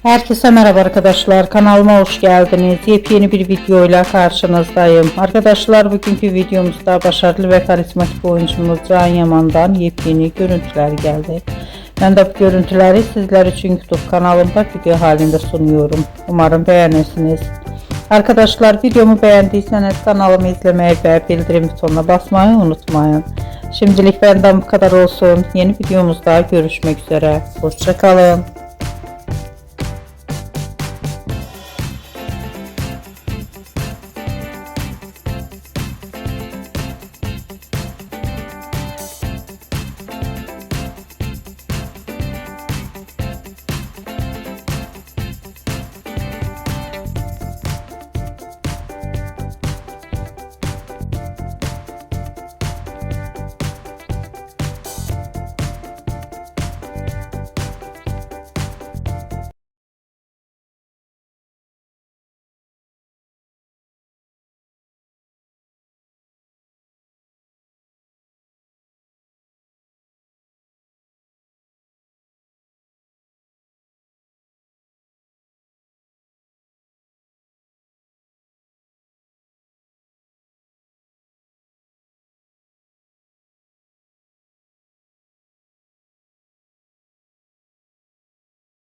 Herkese merhaba arkadaşlar, kanalıma hoş geldiniz. Yepyeni bir videoyla karşınızdayım. Arkadaşlar, bugünkü videomuzda başarılı ve karizmatik oyuncumuz Can Yaman'dan yepyeni görüntüler geldi. Ben de bu görüntüleri sizler için YouTube kanalımda video halinde sunuyorum. Umarım beğenirsiniz. Arkadaşlar, videomu beğendiyseniz kanalımı izlemeyi ve bildirim butonuna basmayı unutmayın. Şimdilik benden bu kadar olsun. Yeni videomuzda görüşmek üzere. Hoşça kalın.